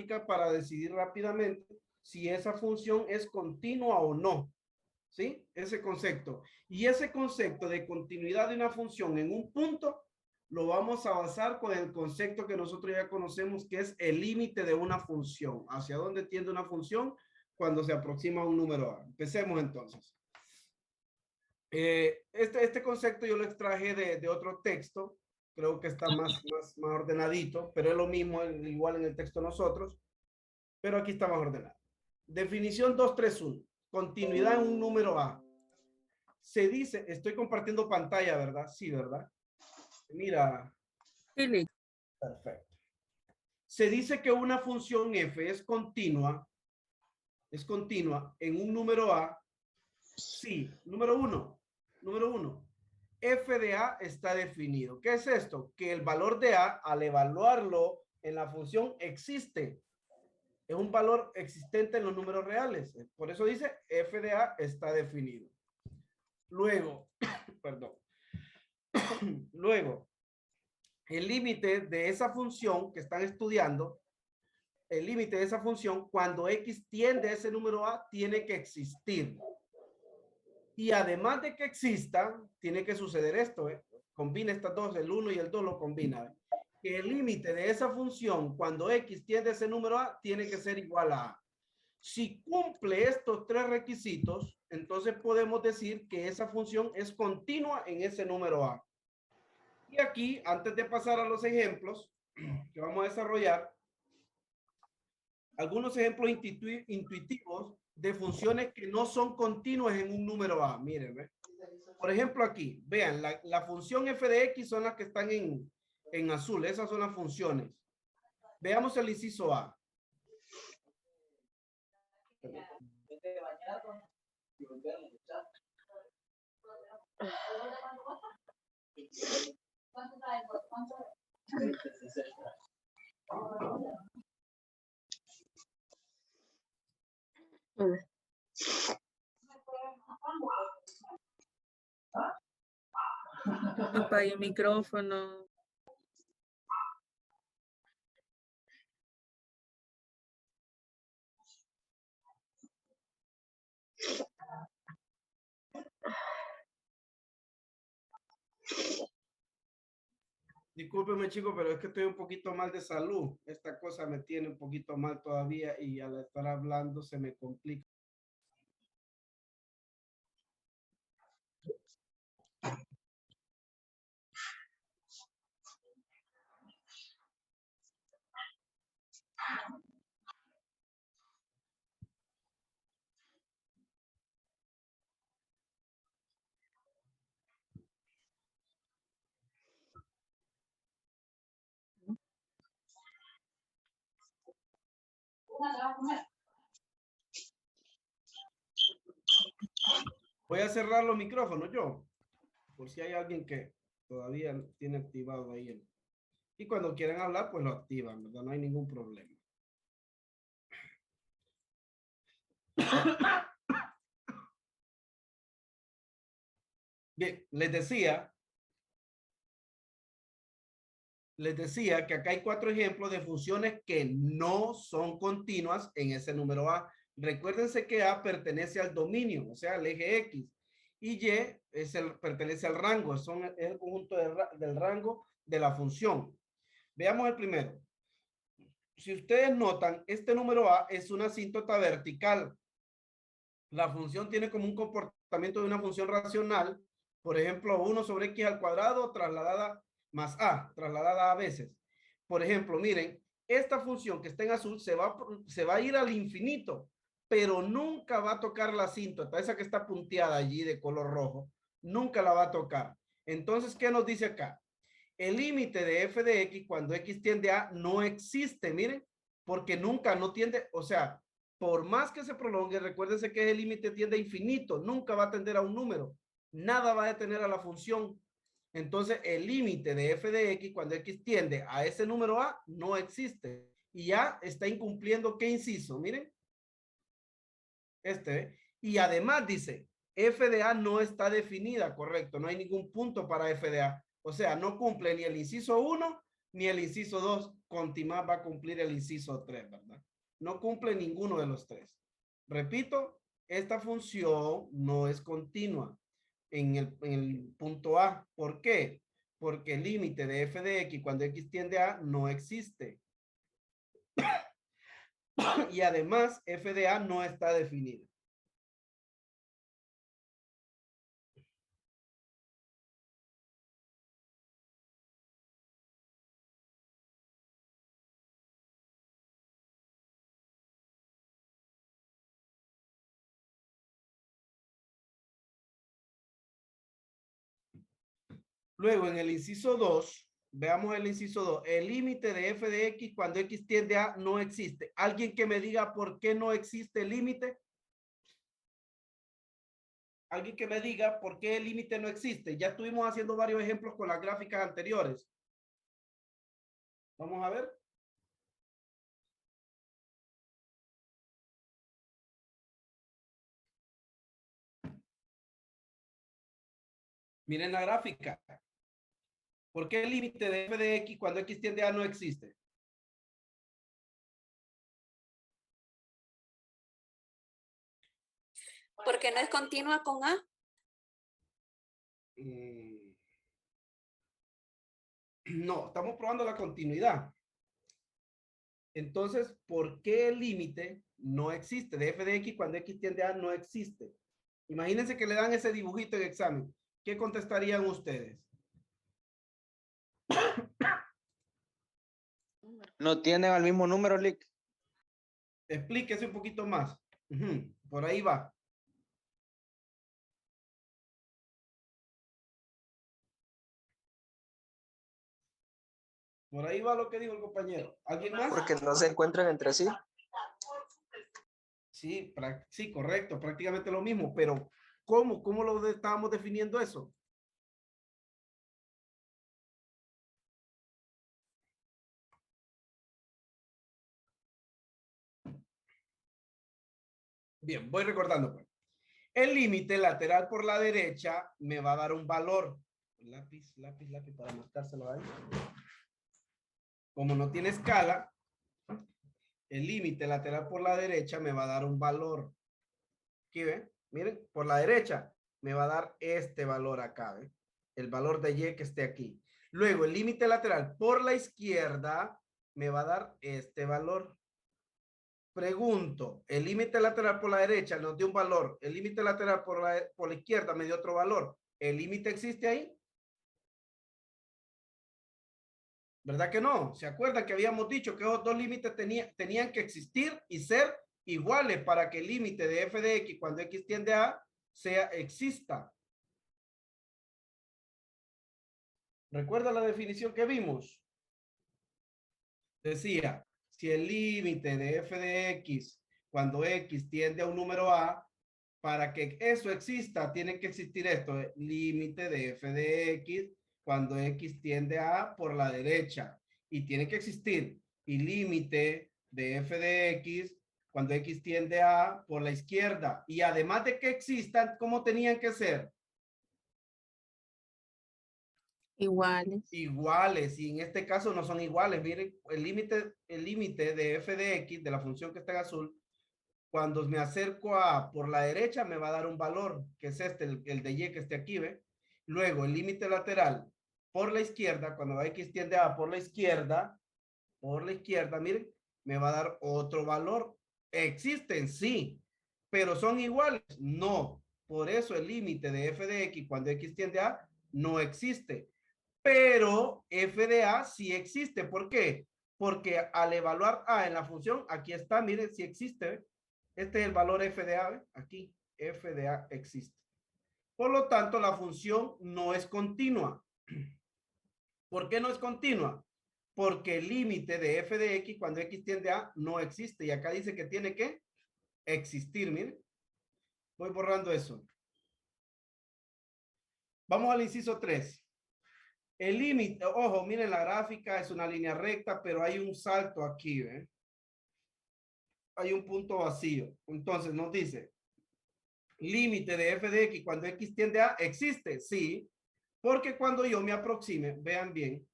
matemática para decidir rápidamente si esa función es continua o no. ¿Sí? Ese concepto. Y ese concepto de continuidad de una función en un punto lo vamos a basar con el concepto que nosotros ya conocemos, que es el límite de una función. ¿Hacia dónde tiende una función cuando se aproxima a un número A? Empecemos entonces. Este concepto yo lo extraje de otro texto. Creo que está más ordenadito, pero es lo mismo, igual en el texto nosotros. Pero aquí está más ordenado. Definición 231. Continuidad en un número A. Se dice, estoy compartiendo pantalla, ¿verdad? Sí, ¿verdad? Mira. Sí. Perfecto. Se dice que una función f es continua en un número A. Sí, número uno, f de A está definido. ¿Qué es esto? Que el valor de A, al evaluarlo en la función, existe. Es un valor existente en los números reales. Por eso dice f de A está definido. Luego, perdón. Luego, el límite de esa función que están estudiando, el límite de esa función, cuando x tiende a ese número A, tiene que existir. Y además de que exista, tiene que suceder esto, combina estas dos, el 1 y el 2 lo combina. Que el límite de esa función, cuando x tiende a ese número A, tiene que ser igual a A. Si cumple estos tres requisitos, entonces podemos decir que esa función es continua en ese número A. Y aquí, antes de pasar a los ejemplos que vamos a desarrollar, algunos ejemplos intuitivos de funciones que no son continuas en un número A. Miren, ¿ve? Por ejemplo, aquí, vean, la función f de x son las que están en azul. Esas son las funciones. Veamos el inciso A. Apague el micrófono. Discúlpeme, chicos, pero es que estoy un poquito mal de salud. Esta cosa me tiene un poquito mal todavía y al estar hablando se me complica. Voy a cerrar los micrófonos yo, por si hay alguien que todavía tiene activado ahí. Y cuando quieran hablar, pues lo activan, ¿verdad? No hay ningún problema. Bien, les decía que acá hay 4 ejemplos de funciones que no son continuas en ese número A. Recuérdense que A pertenece al dominio, o sea, al eje X, y Y pertenece al rango, es el conjunto del rango de la función. Veamos el primero. Si ustedes notan, este número A es una asíntota vertical. La función tiene como un comportamiento de una función racional, por ejemplo, 1 sobre x al cuadrado trasladada más a, trasladada a veces. Por ejemplo, miren, esta función que está en azul se va a ir al infinito, pero nunca va a tocar la asíntota, esa que está punteada allí de color rojo, nunca la va a tocar. Entonces, ¿qué nos dice acá? El límite de f de x cuando x tiende a no existe, miren, porque nunca no tiende, o sea, por más que se prolongue, recuérdense que el límite tiende a infinito, nunca va a tender a un número, nada va a detener a la función. Entonces, el límite de f de x cuando x tiende a ese número a no existe. Y ya está incumpliendo, ¿qué inciso? Miren. Y además dice, f de a no está definida, correcto, no hay ningún punto para f de a. O sea, no cumple ni el inciso 1 ni el inciso 2 continuar va a cumplir el inciso 3, ¿verdad? No cumple ninguno de los tres. Repito, esta función no es continua en el punto A. ¿Por qué? Porque el límite de f de x cuando x tiende a no existe. Y además, f de a no está definido. Luego, en el inciso 2, veamos el inciso 2. El límite de f de x cuando x tiende a no existe. ¿Alguien que me diga por qué no existe el límite? Alguien que me diga por qué el límite no existe. Ya estuvimos haciendo varios ejemplos con las gráficas anteriores. Vamos a ver. Miren la gráfica. ¿Por qué el límite de f de x cuando x tiende a no existe? Porque no es continua con A. No, estamos probando la continuidad. Entonces, ¿por qué el límite no existe de f de x cuando x tiende a no existe? Imagínense que le dan ese dibujito en examen. ¿Qué contestarían ustedes? No tienen el mismo número, Lick. Explíquese un poquito más. Por ahí va. Por ahí va lo que dijo el compañero. ¿Alguien más? Porque no se encuentran entre sí. Sí, sí, correcto, prácticamente lo mismo, pero ¿cómo lo estábamos definiendo eso? Bien, voy recordando pues. El límite lateral por la derecha me va a dar un valor. Lápiz para marcárselo ahí. Como no tiene escala, el límite lateral por la derecha me va a dar un valor. Aquí ven, miren, por la derecha me va a dar este valor acá, ¿ven? El valor de y que esté aquí. Luego el límite lateral por la izquierda me va a dar este valor. Pregunto, el límite lateral por la derecha nos dio un valor, el límite lateral por la izquierda me dio otro valor. ¿El límite existe ahí? ¿Verdad que no? ¿Se acuerdan que habíamos dicho que esos dos límites tenían que existir y ser iguales para que el límite de f de x cuando x tiende a exista? ¿Recuerda la definición que vimos? Decía, si el límite de f de x cuando x tiende a un número a, para que eso exista, tiene que existir esto, límite de f de x cuando x tiende a por la derecha. Y tiene que existir y límite de f de x cuando x tiende a por la izquierda. Y además de que existan, ¿cómo tenían que ser? Iguales. Iguales, y en este caso no son iguales. Miren, el límite de f de x, de la función que está en azul, cuando me acerco a por la derecha me va a dar un valor, que es este, el de y que esté aquí, ¿ve? Luego el límite lateral por la izquierda, cuando x tiende a por la izquierda, miren, me va a dar otro valor. Existen, sí, pero son iguales, no. Por eso el límite de f de x cuando x tiende a no existe. Pero f de a sí existe. ¿Por qué? Porque al evaluar a en la función, aquí está, miren, si existe. ¿Ve? Este es el valor f de a, ¿ve? Aquí, f de a existe. Por lo tanto, la función no es continua. ¿Por qué no es continua? Porque el límite de f de x cuando x tiende a no existe. Y acá dice que tiene que existir, miren. Voy borrando eso. Vamos al inciso 3. El límite, ojo, miren la gráfica, es una línea recta, pero hay un salto aquí, ¿ven? Hay un punto vacío. Entonces nos dice, límite de f de x cuando x tiende a existe, sí, porque cuando yo me aproxime, vean bien,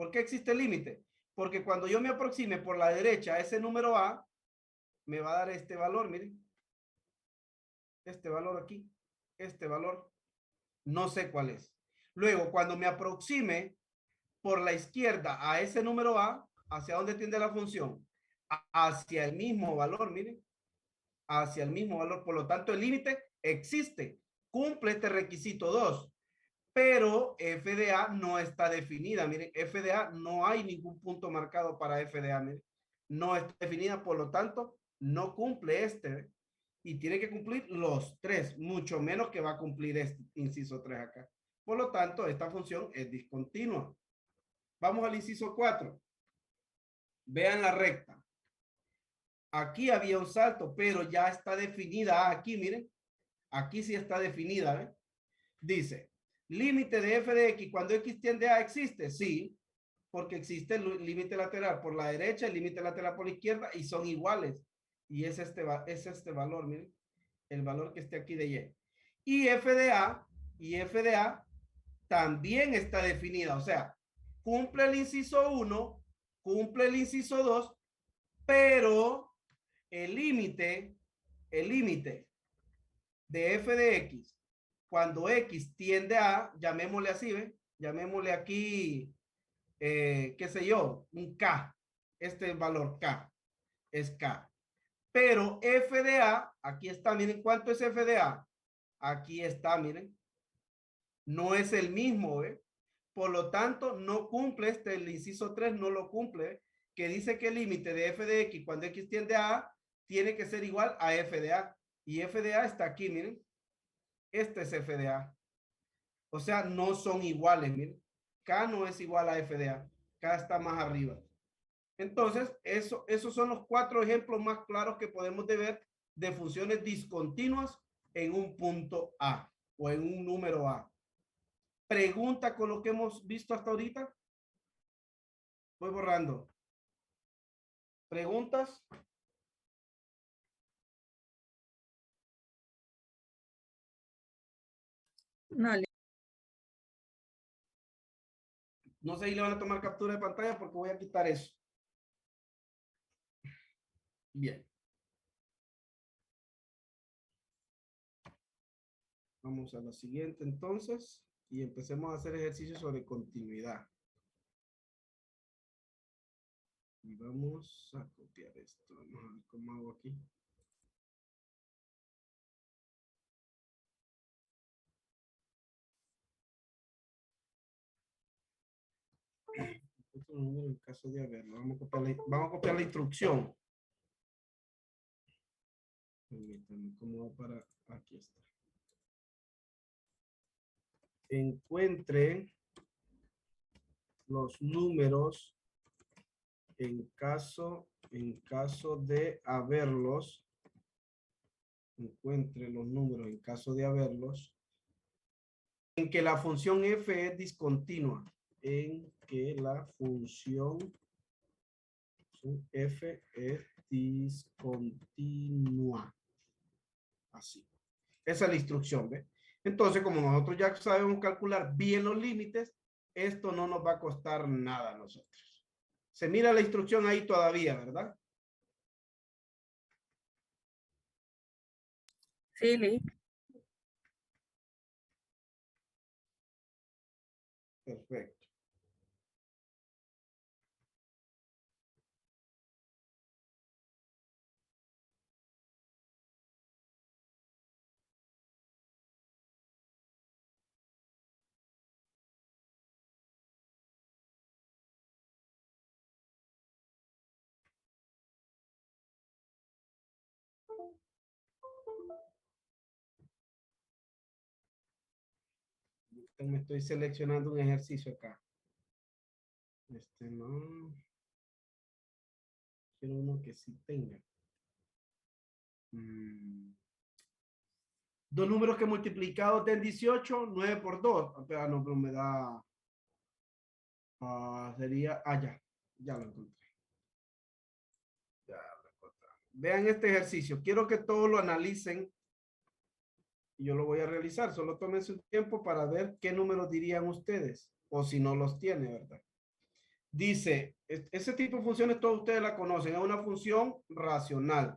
¿Por qué existe el límite? Porque cuando yo me aproxime por la derecha a ese número A, me va a dar este valor, miren. Este valor aquí, este valor, no sé cuál es. Luego, cuando me aproxime por la izquierda a ese número A, ¿hacia dónde tiende la función? Hacia el mismo valor, miren. Hacia el mismo valor. Por lo tanto, el límite existe. Cumple este requisito 2. Pero f de a no está definida. Miren, f de a no hay ningún punto marcado para f de a. Miren, no está definida, por lo tanto, no cumple este. Y tiene que cumplir los 3, mucho menos que va a cumplir este inciso 3 acá. Por lo tanto, esta función es discontinua. Vamos al inciso 4. Vean la recta. Aquí había un salto, pero ya está definida aquí, miren. Aquí sí está definida, ¿eh? Dice, límite de f de x cuando x tiende a existe, sí, porque existe el límite lateral por la derecha, el límite lateral por la izquierda y son iguales. Y es este valor, miren, el valor que esté aquí de y. Y f de a también está definida, o sea, cumple el inciso 1, cumple el inciso 2, pero el límite de f de x cuando x tiende a, llamémosle así, ¿ve? Llamémosle aquí, qué sé yo, un k. Este valor k es k. Pero f de a, aquí está, miren, ¿cuánto es f de a? Aquí está, miren. No es el mismo, ¿ve? Por lo tanto, no cumple el inciso 3 no lo cumple, ¿ve? Que dice que el límite de f de x cuando x tiende a tiene que ser igual a f de a. Y f de a está aquí, miren. Este es f de a. O sea, no son iguales, miren. K no es igual a f de a. K está más arriba. Entonces, esos son los 4 ejemplos más claros que podemos ver de funciones discontinuas en un punto A o en un número A. Pregunta con lo que hemos visto hasta ahorita. Voy borrando. ¿Preguntas? No, No sé si le van a tomar captura de pantalla porque voy a quitar eso. Bien. Vamos a la siguiente entonces y empecemos a hacer ejercicios sobre continuidad. Y vamos a copiar esto. Vamos a ver cómo hago aquí. Otro número en caso de haberlo. Vamos a copiar la instrucción. Permítanme, ¿cómo va para? Aquí está. Encuentre los números en caso de haberlos. Encuentre los números en caso de haberlos. En que la función f es discontinua. En que la función f es discontinua. Así. Esa es la instrucción, ¿ve? Entonces, como nosotros ya sabemos calcular bien los límites, esto no nos va a costar nada a nosotros. Se mira la instrucción ahí todavía, ¿verdad? sí, Lee. Perfecto. Me estoy seleccionando un ejercicio acá. No. Quiero uno que sí tenga. Dos números que multiplicados den 18, 9 por 2. Ah, no, pero me da... sería... ya lo encontré. Ya lo encontré. Vean este ejercicio. Quiero que todos lo analicen. Y yo lo voy a realizar. Solo tómense un tiempo para ver qué números dirían ustedes. O si no los tiene, ¿verdad? Dice, ese tipo de funciones todos ustedes la conocen, es una función racional.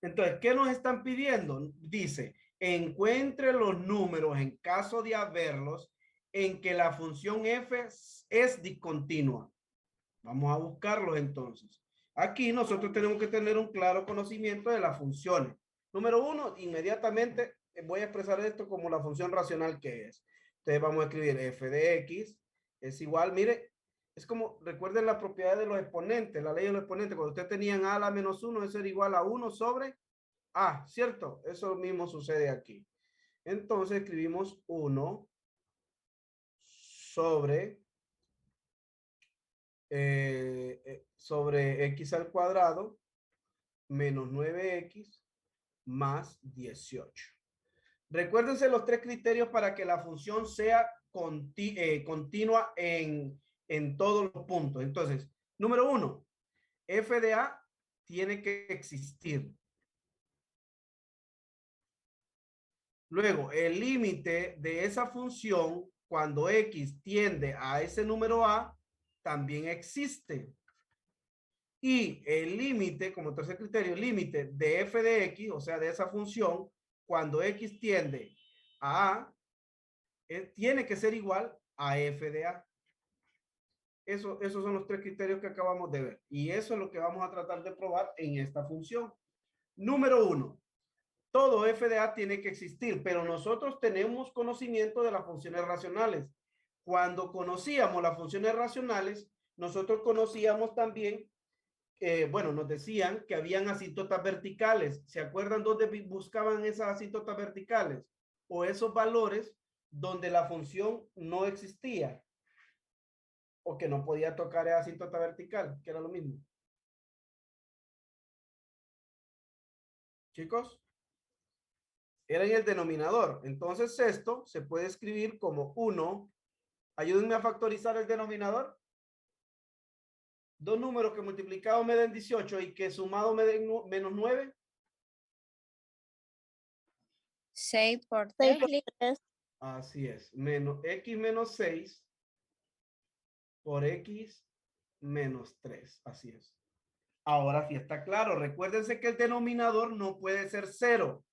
Entonces, ¿qué nos están pidiendo? Dice, encuentre los números en caso de haberlos en que la función f es discontinua. Vamos a buscarlos entonces. Aquí nosotros tenemos que tener un claro conocimiento de las funciones. Número uno, inmediatamente voy a expresar esto como la función racional que es. Entonces vamos a escribir f de x es igual, mire, es como, recuerden la propiedad de los exponentes, la ley de los exponentes. Cuando ustedes tenían a la menos 1, eso era igual a 1 sobre a, ¿cierto? Eso mismo sucede aquí. Entonces escribimos 1 sobre sobre x al cuadrado menos 9x más 18. Recuérdense los tres criterios para que la función sea continua en todos los puntos. Entonces, número uno, f de a tiene que existir. Luego, el límite de esa función cuando x tiende a ese número a también existe. Y el límite, como tercer criterio, el límite de f de x, o sea, de esa función, cuando x tiende a tiene que ser igual a f de a. Esos son los tres criterios que acabamos de ver. Y eso es lo que vamos a tratar de probar en esta función. Número uno, todo f de a tiene que existir, pero nosotros tenemos conocimiento de las funciones racionales. Cuando conocíamos las funciones racionales, nosotros conocíamos también bueno, nos decían que habían asíntotas verticales. ¿Se acuerdan dónde buscaban esas asíntotas verticales? O esos valores donde la función no existía o que no podía tocar esa asíntota vertical, que era lo mismo. Chicos, era en el denominador. Entonces esto se puede escribir como 1. Ayúdenme a factorizar el denominador. Dos números que multiplicados me den 18 y que sumado me den menos 9. 6 por 6 3. por 3. Así es. Menos x menos 6 por x menos 3. Así es. Ahora sí está claro. Recuérdense que el denominador no puede ser 0.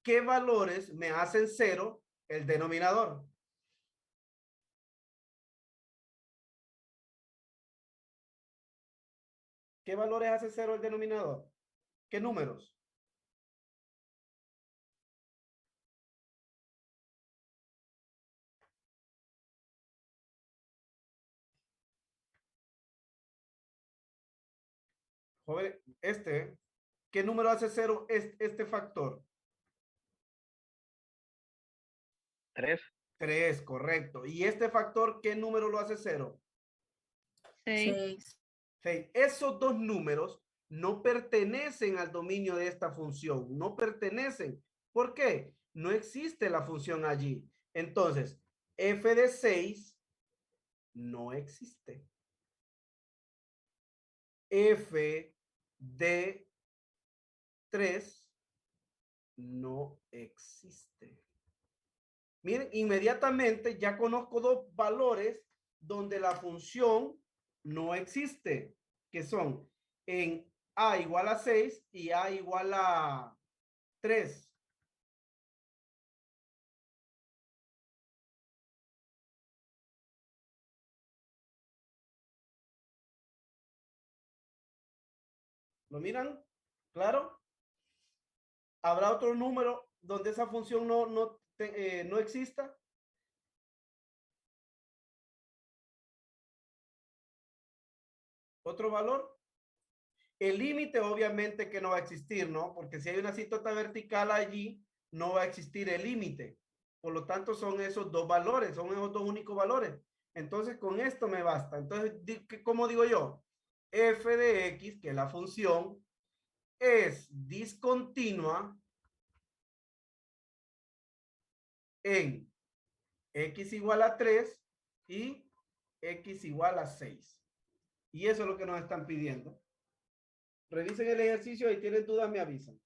¿Qué valores me hacen 0 el denominador? ¿Qué valores hace 0 el denominador? ¿Qué números? Joven, ¿qué número hace 0 este factor? 3. 3, correcto. ¿Y este factor qué número lo hace 0? 6. 6. Esos dos números no pertenecen al dominio de esta función. No pertenecen. ¿Por qué? No existe la función allí. Entonces, f de 6 no existe. F de 3 no existe. Miren, inmediatamente ya conozco dos valores donde la función no existe, que son en a igual a 6 y a igual a 3. ¿Lo miran? ¿Claro? ¿Habrá otro número donde esa función no exista? ¿Otro valor? El límite obviamente que no va a existir, ¿no? Porque si hay una asíntota vertical allí, no va a existir el límite. Por lo tanto, son esos dos valores, son esos dos únicos valores. Entonces, con esto me basta. Entonces, ¿cómo digo yo? F de X, que es la función, es discontinua en x igual a 3 y x igual a 6. Y eso es lo que nos están pidiendo. Revisen el ejercicio y tienen dudas, me avisan.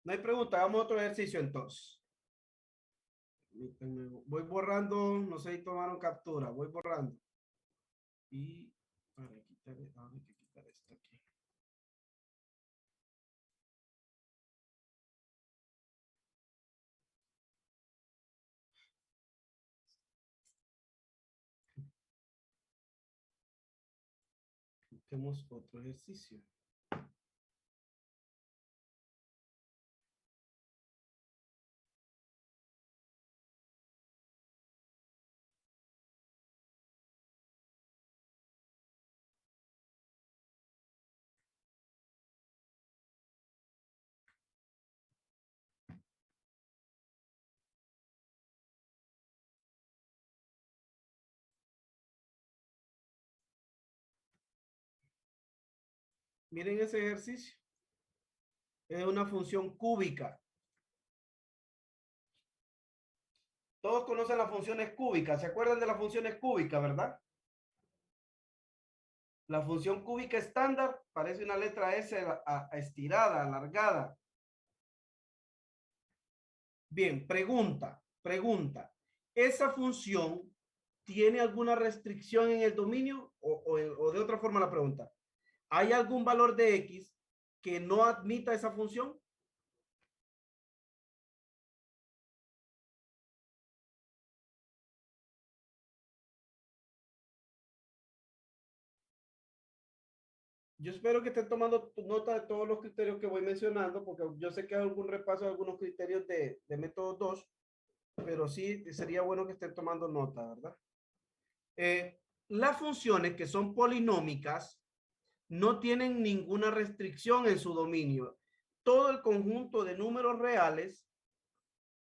No hay pregunta, hagamos otro ejercicio entonces. Voy borrando, no sé si tomaron captura, voy borrando. Y para quitar, hay que quitar esto aquí. Busquemos otro ejercicio. Miren ese ejercicio. Es una función cúbica. Todos conocen las funciones cúbicas. ¿Se acuerdan de las funciones cúbicas, verdad? La función cúbica estándar parece una letra S estirada, alargada. Bien, pregunta. ¿Esa función tiene alguna restricción en el dominio? O de otra forma la pregunta. ¿Hay algún valor de X que no admita esa función? Yo espero que estén tomando nota de todos los criterios que voy mencionando, porque yo sé que hay algún repaso de algunos criterios de método 2, pero sí sería bueno que estén tomando nota, ¿verdad? Las funciones que son polinómicas no tienen ninguna restricción en su dominio. Todo el conjunto de números reales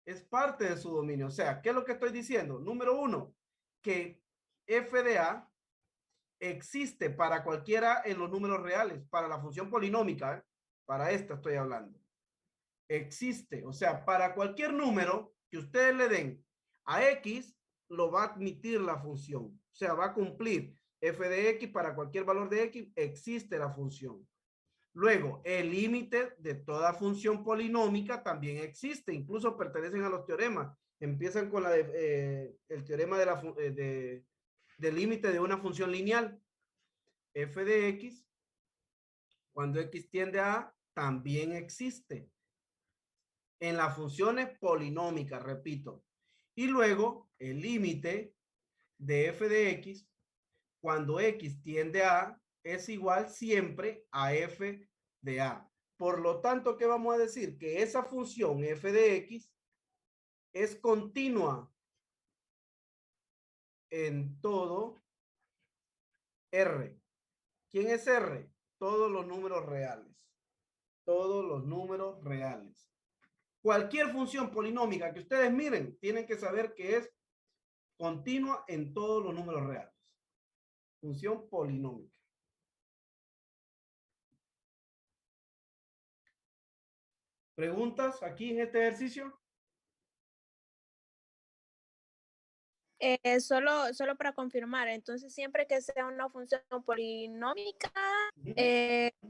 es parte de su dominio. O sea, ¿qué es lo que estoy diciendo? Número uno, que f de a existe para cualquiera en los números reales, para la función polinómica, para esta estoy hablando. Existe, o sea, para cualquier número que ustedes le den a X, lo va a admitir la función. O sea, va a cumplir f de X para cualquier valor de X, existe la función. Luego, el límite de toda función polinómica también existe, incluso pertenecen a los teoremas. Empiezan con el teorema del límite de una función lineal. F de X, cuando X tiende a A, también existe en las funciones polinómicas, repito. Y luego, el límite de f de X, cuando X tiende a A, es igual siempre a f de A. Por lo tanto, ¿qué vamos a decir? Que esa función f de X es continua en todo R. ¿Quién es R? Todos los números reales. Todos los números reales. Cualquier función polinómica que ustedes miren, tienen que saber que es continua en todos los números reales. Función polinómica. ¿Preguntas aquí en este ejercicio? Solo para confirmar, entonces siempre que sea una función polinómica,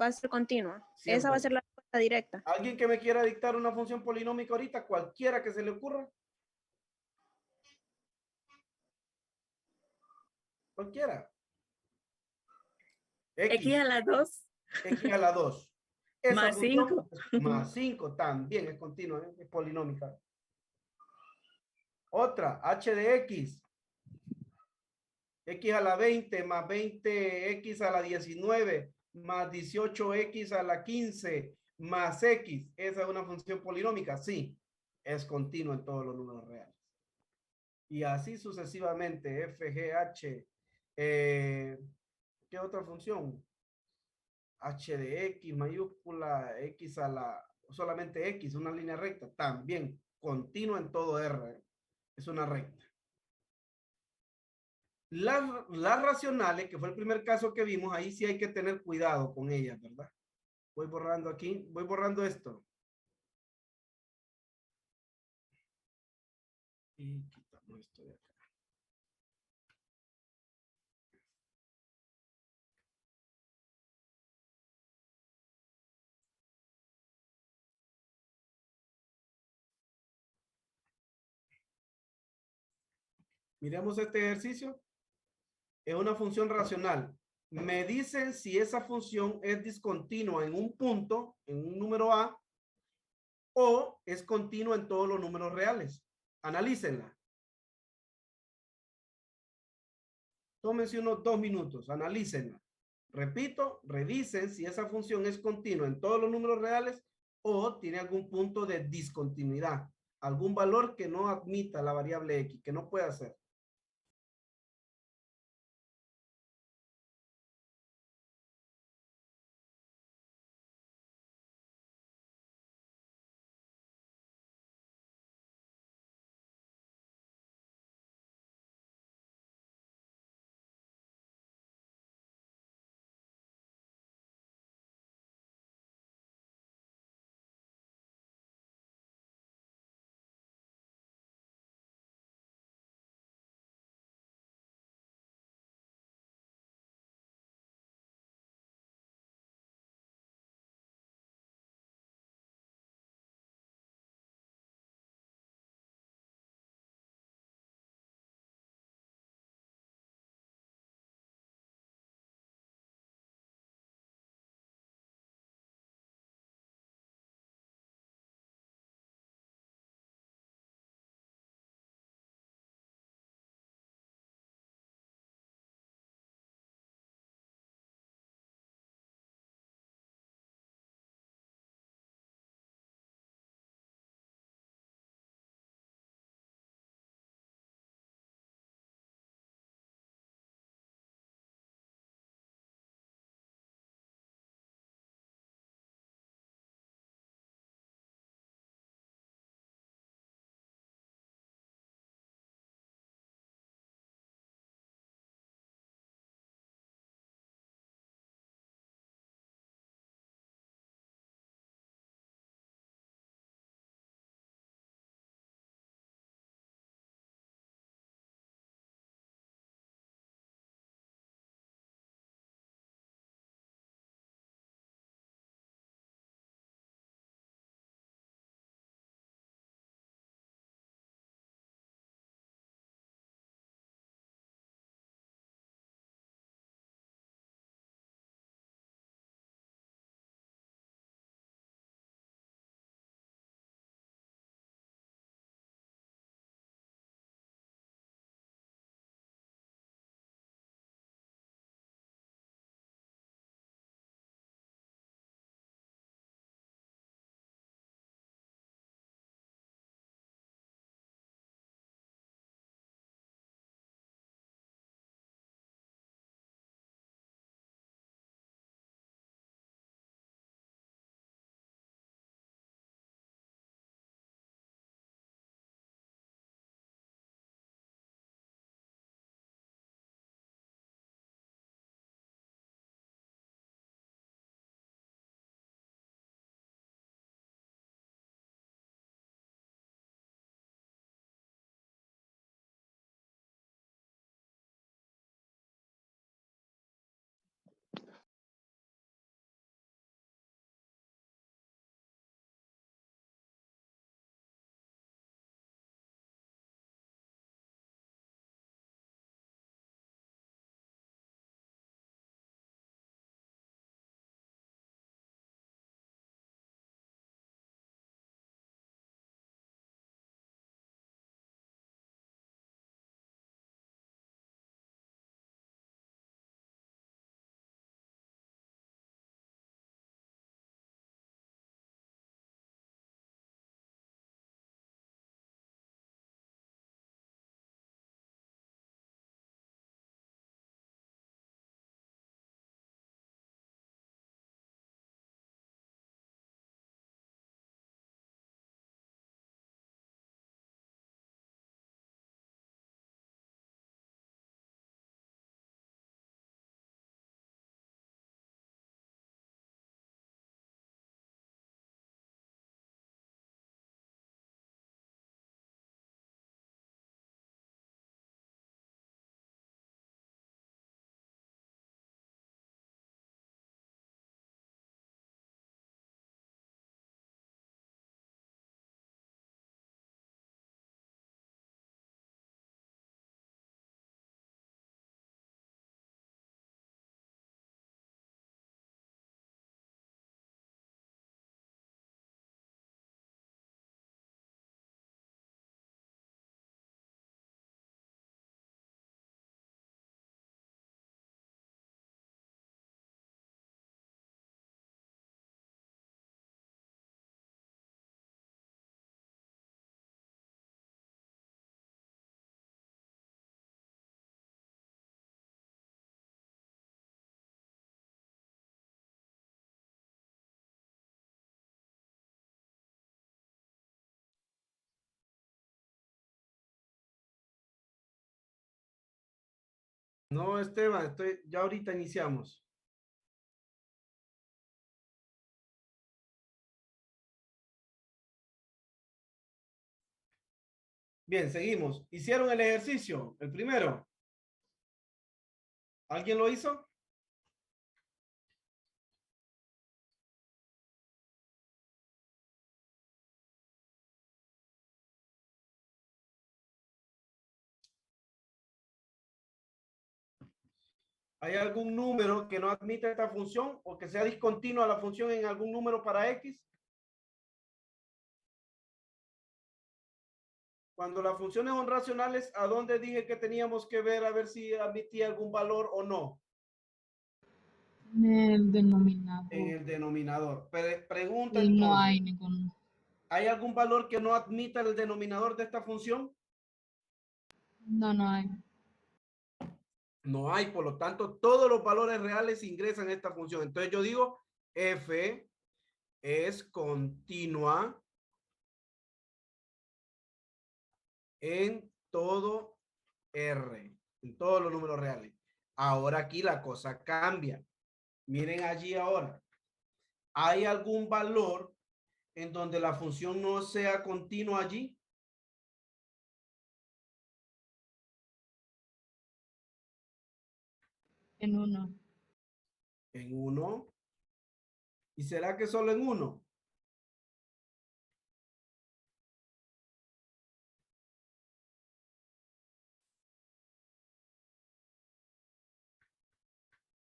va a ser continua. Siempre. Esa va a ser la respuesta directa. ¿Alguien que me quiera dictar una función polinómica ahorita? Cualquiera que se le ocurra. Cualquiera. X a la 2. X a la 2. Esa Más función 5. es más 5 también es continua, es polinómica. Otra, h de x. X a la 20 más 20x a la 19 más 18x a la 15 más x. ¿Esa es una función polinómica? Sí, es continua en todos los números reales. Y así sucesivamente, f, g, h. ¿Qué otra función? H de x mayúscula, x a la, solamente x, una línea recta, también continua en todo R, es una recta. Las racionales, que fue el primer caso que vimos, ahí sí hay que tener cuidado con ellas, ¿verdad? Voy borrando aquí, voy borrando esto. Y quitamos esto de acá. Miremos este ejercicio. Es una función racional. Me dicen si esa función es discontinua en un punto, en un número A, o es continua en todos los números reales. Analícenla. Tómense unos 2 minutos, analícenla. Repito, revisen si esa función es continua en todos los números reales o tiene algún punto de discontinuidad, algún valor que no admita la variable x, que no pueda ser. No, Esteban, ya ahorita iniciamos. Bien, seguimos. ¿Hicieron el ejercicio? El primero. ¿Alguien lo hizo? ¿Hay algún número que no admite esta función o que sea discontinua la función en algún número para X? Cuando las funciones son racionales, ¿a dónde dije que teníamos que ver a ver si admitía algún valor o no? En el denominador. En el denominador. Pregunta Y no entonces, hay ningún. ¿hay algún valor que no admita el denominador de esta función? No, no hay. No hay, por lo tanto, todos los valores reales ingresan a esta función. Entonces yo digo, f es continua en todo R, en todos los números reales. Ahora aquí la cosa cambia. Miren allí ahora. ¿Hay algún valor en donde la función no sea continua allí? En uno. En uno. ¿Y será que solo en uno?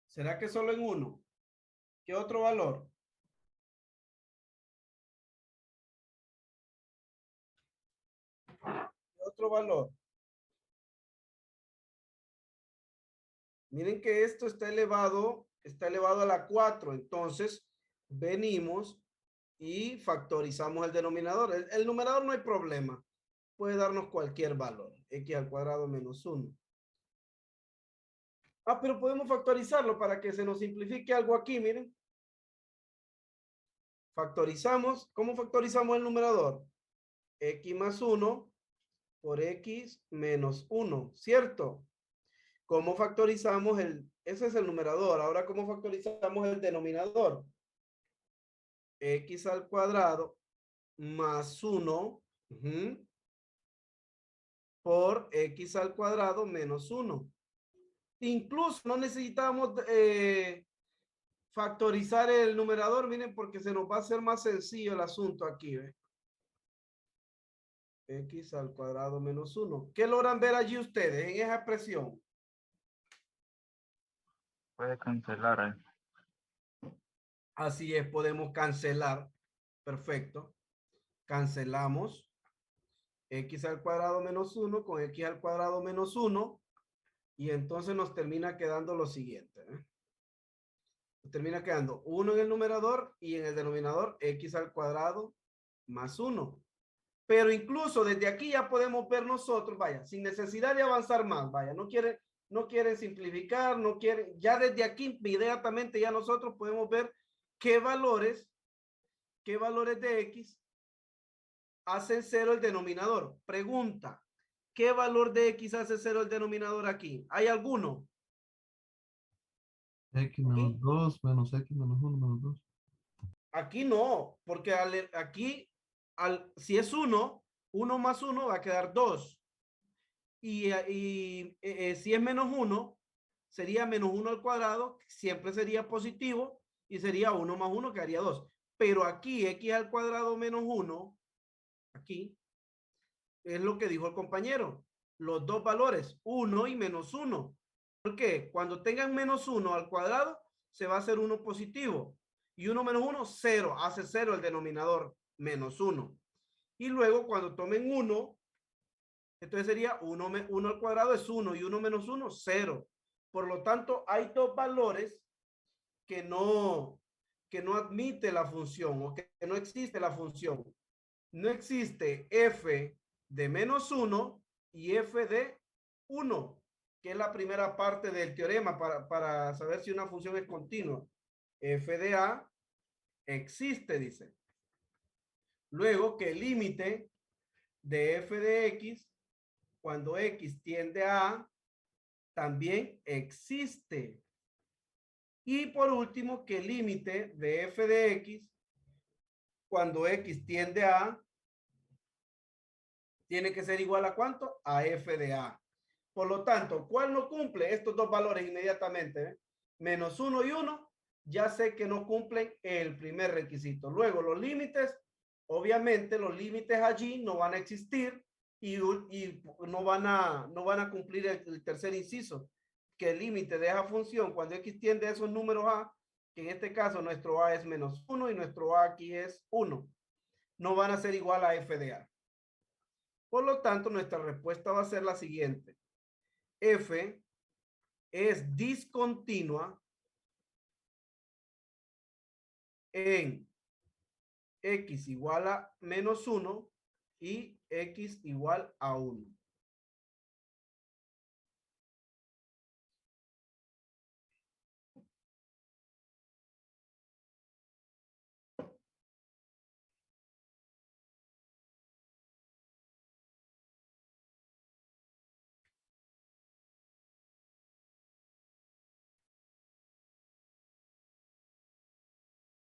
¿Será que solo en uno? ¿Qué otro valor? ¿Qué otro valor? Miren que esto está elevado a la 4. Entonces, venimos y factorizamos el denominador. El numerador no hay problema. Puede darnos cualquier valor. X al cuadrado menos 1. Ah, pero podemos factorizarlo para que se nos simplifique algo aquí, miren. Factorizamos. ¿Cómo factorizamos el numerador? X más 1 por X menos 1, ¿cierto? ¿Cómo factorizamos ese es el numerador? Ahora, ¿cómo factorizamos el denominador? X al cuadrado más 1 por X al cuadrado menos 1. Incluso no necesitamos factorizar el numerador, miren, porque se nos va a hacer más sencillo el asunto aquí, ¿ve? X al cuadrado menos 1. ¿Qué logran ver allí ustedes en esa expresión? Puede cancelar. Así es, podemos cancelar. Perfecto. Cancelamos X al cuadrado menos 1 con X al cuadrado menos 1 y entonces nos termina quedando lo siguiente, ¿eh? Nos termina quedando 1 en el numerador y en el denominador X al cuadrado más 1. Pero incluso desde aquí ya podemos ver nosotros, vaya, sin necesidad de avanzar más, vaya, no quieren simplificar, no quieren, ya desde aquí inmediatamente ya nosotros podemos ver qué valores de X hacen cero el denominador. Pregunta, ¿qué valor de X hace cero el denominador aquí? ¿Hay alguno? X menos 2 menos X menos 1 menos 2. Aquí no, porque aquí, si es 1, 1 más 1 va a quedar 2. Si es menos 1, sería menos 1 al cuadrado, siempre sería positivo, y sería 1 más 1, que haría 2. Pero aquí, X al cuadrado menos 1, aquí, es lo que dijo el compañero. Los dos valores, 1 y menos 1. ¿Por qué? Cuando tengan menos 1 al cuadrado, se va a hacer 1 positivo. Y 1 menos 1, 0. Hace 0 el denominador, menos 1. Y luego cuando tomen 1, entonces sería 1 al cuadrado es 1 y 1 menos 1, 0. Por lo tanto, hay dos valores que no admite la función o que no existe la función. No existe f de menos 1 y f de 1, que es la primera parte del teorema para saber si una función es continua. F de a existe, dice. Luego que el límite de f de x, cuando x tiende a también existe. Y por último, que el límite de f de x, cuando x tiende a A, tiene que ser igual a ¿cuánto? A f de A. Por lo tanto, ¿cuál no cumple estos dos valores inmediatamente? Menos 1 y 1, ya sé que no cumplen el primer requisito. Luego, los límites, obviamente los límites allí no van a existir y no van a cumplir el tercer inciso, que el límite de esa función cuando x tiende a esos números A, que en este caso nuestro A es menos 1 y nuestro A aquí es 1, no van a ser igual a f de A. Por lo tanto, nuestra respuesta va a ser la siguiente. F es discontinua en x igual a menos 1 y x igual a 1.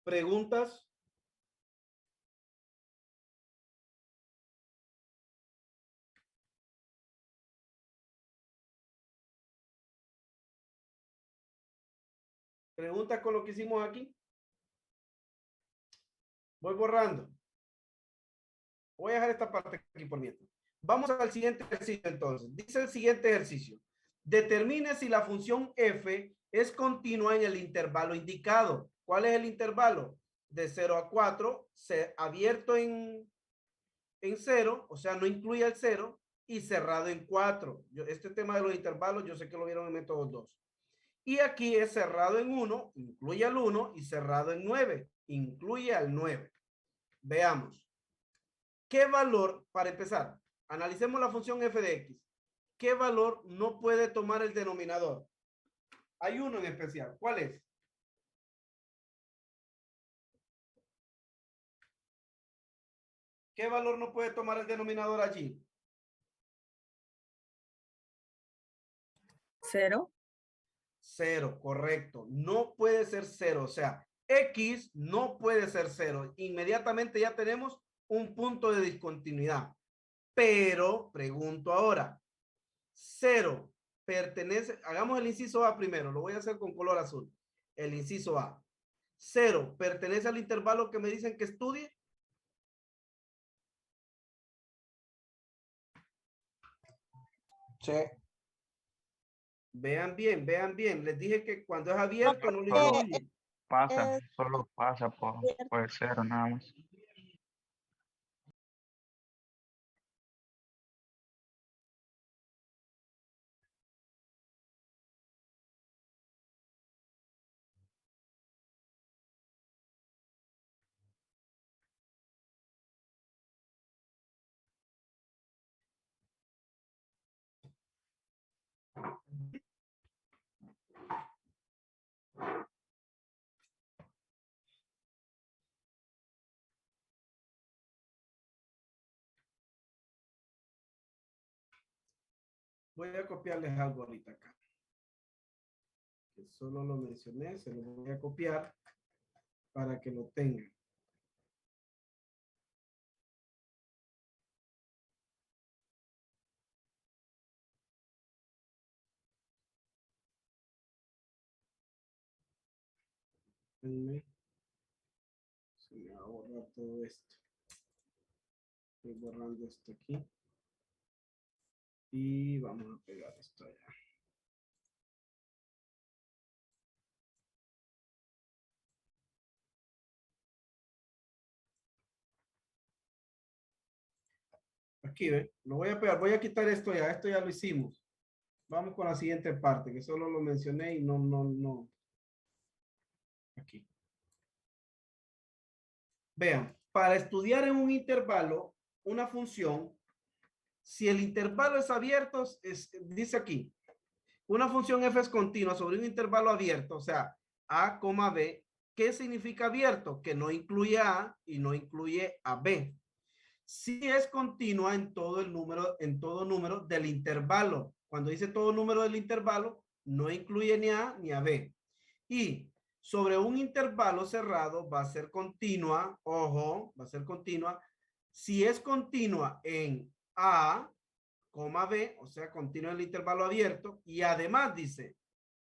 ¿Preguntas? ¿Preguntas con lo que hicimos aquí? Voy borrando. Voy a dejar esta parte aquí por mientras. Vamos al siguiente ejercicio entonces. Dice el siguiente ejercicio. Determine si la función f es continua en el intervalo indicado. ¿Cuál es el intervalo? De 0 a 4, abierto en 0, o sea, no incluye el 0, y cerrado en 4. Este tema de los intervalos, yo sé que lo vieron en método 2. Y aquí es cerrado en 1, incluye al 1, y cerrado en 9, incluye al 9. Veamos. ¿Qué valor, para empezar, analicemos la función f de x? ¿Qué valor no puede tomar el denominador? Hay uno en especial. ¿Cuál es? ¿Qué valor no puede tomar el denominador allí? 0. 0, correcto. No puede ser 0. O sea, x no puede ser 0. Inmediatamente ya tenemos un punto de discontinuidad. Pero, pregunto ahora, 0 pertenece, hagamos el inciso A primero, lo voy a hacer con color azul. El inciso A. 0 pertenece al intervalo que me dicen que estudie. Sí. Vean bien, vean bien. Les dije que cuando es abierto no lo Solo incluye. pasa, solo pasa por el 0 nada más. Voy a copiarles algo ahorita acá. Que solo lo mencioné, se lo voy a copiar para que lo tengan. Se me va a borrar todo esto. Estoy borrando esto aquí. Y vamos a pegar esto allá. Aquí, ¿ven? Lo voy a pegar. Voy a quitar esto ya. Esto ya lo hicimos. Vamos con la siguiente parte, que solo lo mencioné y no. Aquí. Vean, para estudiar en un intervalo una función, si el intervalo es abierto, dice aquí, una función f es continua sobre un intervalo abierto, o sea, a, b. ¿Qué significa abierto? Que no incluye a A y no incluye a B. Si es continua en todo número del intervalo. Cuando dice todo número del intervalo, no incluye ni a ni a b. Y sobre un intervalo cerrado va a ser continua, ojo, va a ser continua. Si es continua en a, b, o sea, continua en el intervalo abierto, y además dice,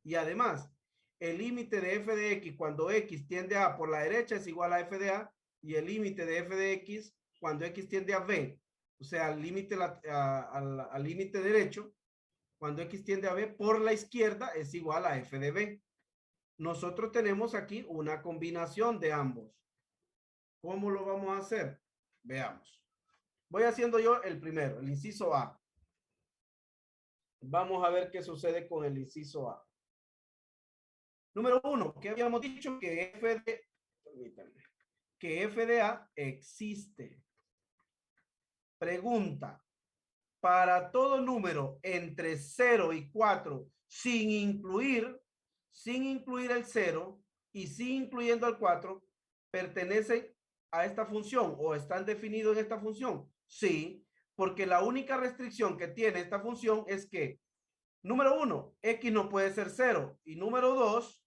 y además, el límite de f de x cuando x tiende a por la derecha es igual a f de a, y el límite de f de x cuando x tiende a b, o sea, al límite al límite derecho, cuando x tiende a b por la izquierda es igual a f de b. Nosotros tenemos aquí una combinación de ambos. ¿Cómo lo vamos a hacer? Veamos. Voy haciendo yo el primero, el inciso A. Vamos a ver qué sucede con el inciso A. Número 1, que habíamos dicho que f de A existe. Pregunta. Para todo número entre 0 y 4, sin incluir el 0 y sin incluyendo el 4, ¿pertenecen a esta función o están definidos en esta función? Sí, porque la única restricción que tiene esta función es que, número 1, x no puede ser 0, y número 2,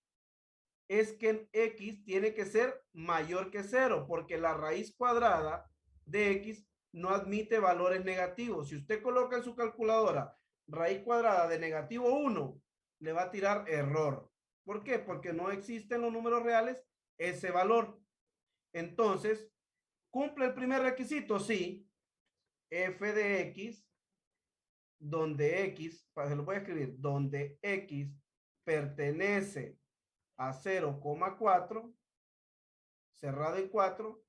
es que x tiene que ser mayor que 0, porque la raíz cuadrada de x no admite valores negativos. Si usted coloca en su calculadora raíz cuadrada de negativo 1, le va a tirar error. ¿Por qué? Porque no existe en los números reales ese valor. Entonces, ¿cumple el primer requisito? Sí. F de x, donde x, se lo voy a escribir, donde x pertenece a 0,4, cerrado en 4,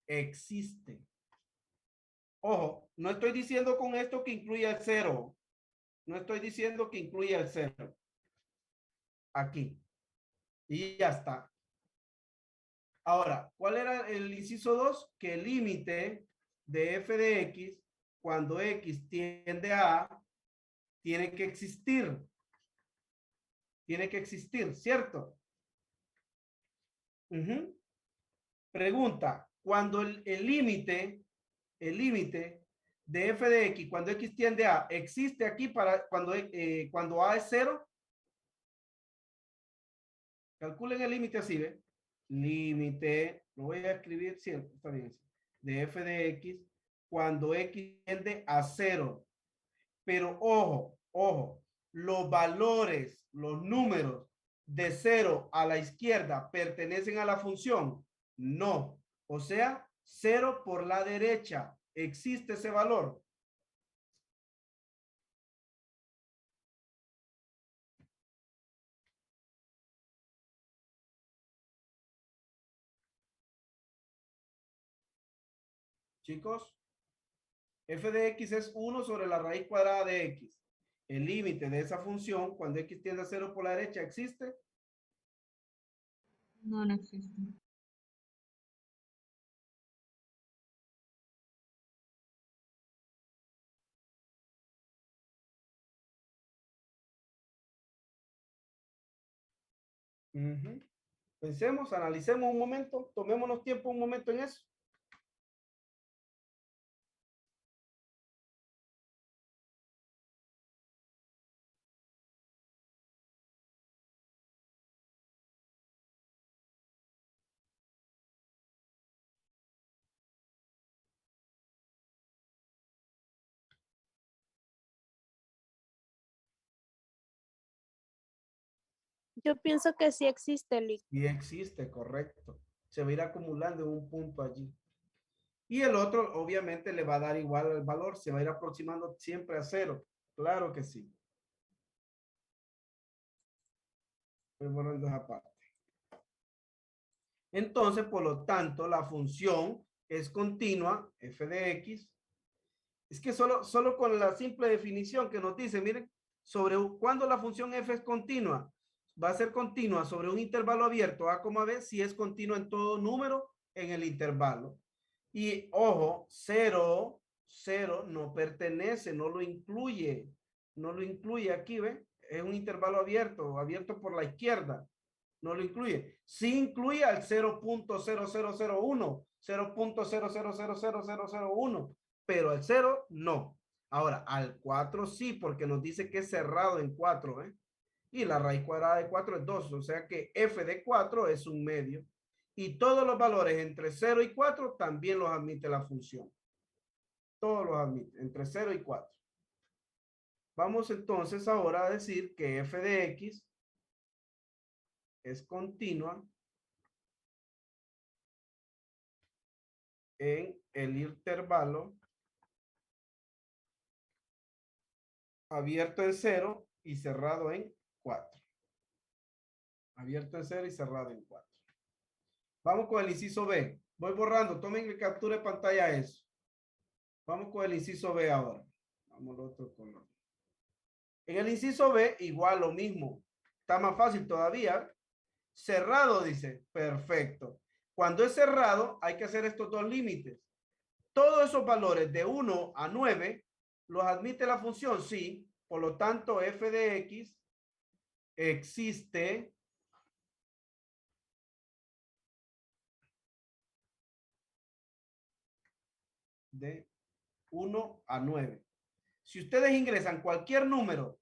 existe. Ojo, no estoy diciendo con esto que incluya el 0. No estoy diciendo que incluya el 0. Aquí. Y ya está. Ahora, ¿cuál era el inciso 2? Que el límite de f de x, cuando x tiende a, tiene que existir. Tiene que existir, ¿cierto? Pregunta, cuando el límite de f de x, cuando x tiende a, ¿existe aquí para cuando a es 0? Calculen el límite así, ¿ve? Límite, lo voy a escribir siempre, está bien, de f de x, cuando x tiende a 0. Pero ojo, los valores, los números de 0 a la izquierda pertenecen a la función. No, o sea, 0 por la derecha. ¿Existe ese valor? Chicos, f de x es 1 sobre la raíz cuadrada de x. El límite de esa función, cuando x tiende a 0 por la derecha, ¿existe? No, no existe. Pensemos, analicemos un momento, tomémonos tiempo un momento en eso. Yo pienso que sí existe, Lick. Y existe, correcto. Se va a ir acumulando en un punto allí. Y el otro, obviamente, le va a dar igual el valor. Se va a ir aproximando siempre a 0. Claro que sí. Estoy borrando esa parte. Entonces, por lo tanto, la función es continua, f de x. Es que solo con la simple definición que nos dice, miren, sobre cuando la función f es continua, va a ser continua sobre un intervalo abierto a, b, si es continua en todo número en el intervalo. Y ojo, 0 no pertenece, no lo incluye aquí, ¿ve? Es un intervalo abierto por la izquierda. No lo incluye. Sí incluye al 0.0001, 0.0000001, pero al 0 no. Ahora, al 4 sí, porque nos dice que es cerrado en 4, ¿eh? Y la raíz cuadrada de 4 es 2, o sea que f de 4 es un medio. Y todos los valores entre 0 y 4 también los admite la función. Todos los admite, entre 0 y 4. Vamos entonces ahora a decir que f de x es continua en el intervalo abierto en 0 y cerrado en 4. Abierto en 0 y cerrado en 4. Vamos con el inciso B. Voy borrando, tomen el captura de pantalla eso. Vamos con el inciso B ahora. Vamos al otro color. En el inciso B, igual lo mismo. Está más fácil todavía. Cerrado, dice. Perfecto. Cuando es cerrado, hay que hacer estos dos límites. Todos esos valores de 1 a 9 los admite la función, sí. Por lo tanto, f de x existe de 1 a 9. Si ustedes ingresan cualquier número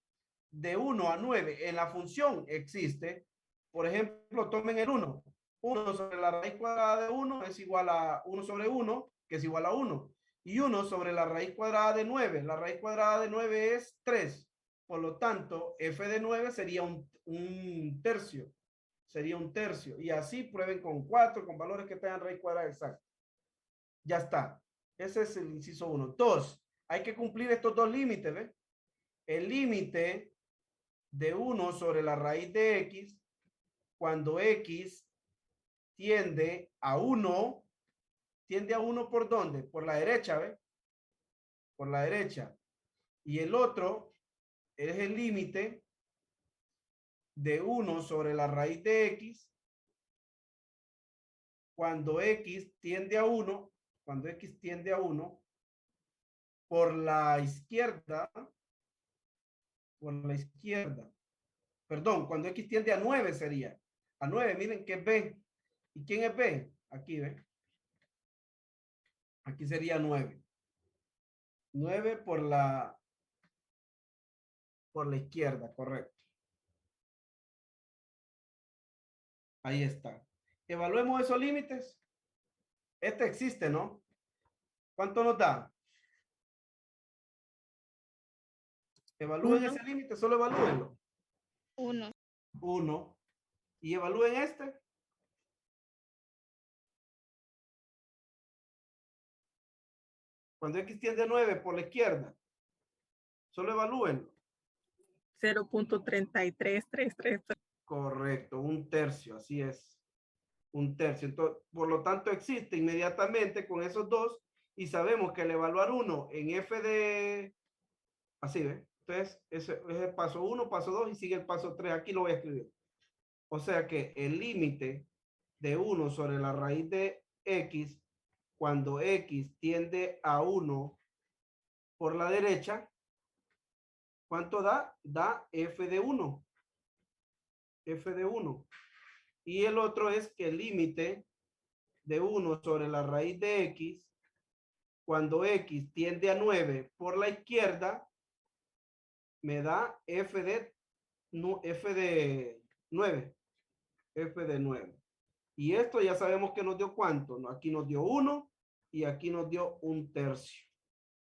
de 1 a 9 en la función existe, por ejemplo, tomen el 1. 1 sobre la raíz cuadrada de 1 es igual a 1 sobre 1, que es igual a 1. Y 1 sobre la raíz cuadrada de 9. La raíz cuadrada de 9 es 3. Por lo tanto, f de 9 sería un tercio. Sería un tercio. Y así prueben con 4, con valores que tengan raíz cuadrada exacta. Ya está. Ese es el inciso 1. 2. Hay que cumplir estos dos límites, ¿ves? El límite de 1 sobre la raíz de x, cuando x tiende a 1, tiende a 1 ¿por dónde? Por la derecha, ¿ves? Por la derecha. Y el otro es el límite de 1 sobre la raíz de x, cuando x tiende a 1, cuando x tiende a 1, por la izquierda, perdón, cuando x tiende a 9 sería, a 9, miren que es b, ¿y quién es b? Aquí, ¿ve? Aquí sería 9, 9 por la izquierda, correcto. Ahí está. Evaluemos esos límites. Este existe, ¿no? ¿Cuánto nos da? Evalúen ese límite, solo evalúenlo. 1. 1. Y evalúen este. Cuando x tiende a 9 por la izquierda, solo evalúenlo. 0.33333. Correcto, un tercio, así es. Un tercio. Entonces, por lo tanto, existe inmediatamente con esos dos y sabemos que al evaluar uno en f de... Así, ¿ve? Entonces, ese es el paso 1, paso 2 y sigue el paso 3. Aquí lo voy a escribir. O sea que el límite de 1 sobre la raíz de x, cuando x tiende a 1 por la derecha, ¿cuánto da? Da f de 1. F de 1. Y el otro es que el límite de 1 sobre la raíz de x, cuando x tiende a 9 por la izquierda, me da f de 9. F de 9. Y esto ya sabemos que nos dio cuánto. Aquí nos dio 1 y aquí nos dio un tercio.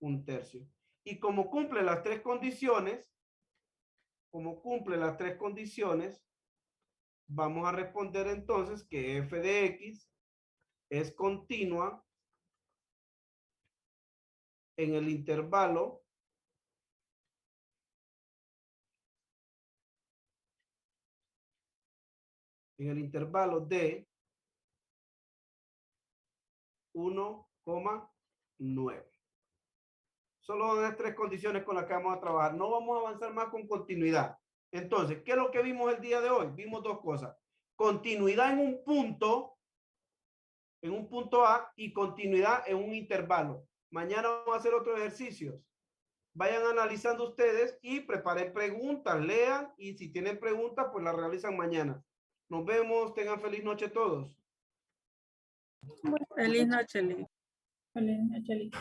Un tercio. Y como cumple las tres condiciones, vamos a responder entonces que f de x es continua en el intervalo de 1,9. Solo son las tres condiciones con las que vamos a trabajar. No vamos a avanzar más con continuidad. Entonces, ¿qué es lo que vimos el día de hoy? Vimos dos cosas. Continuidad en un punto A y continuidad en un intervalo. Mañana vamos a hacer otros ejercicios. Vayan analizando ustedes y preparen preguntas, lean y si tienen preguntas, pues las realizan mañana. Nos vemos, tengan feliz noche todos. Feliz noche, Liz. Feliz noche, Liz.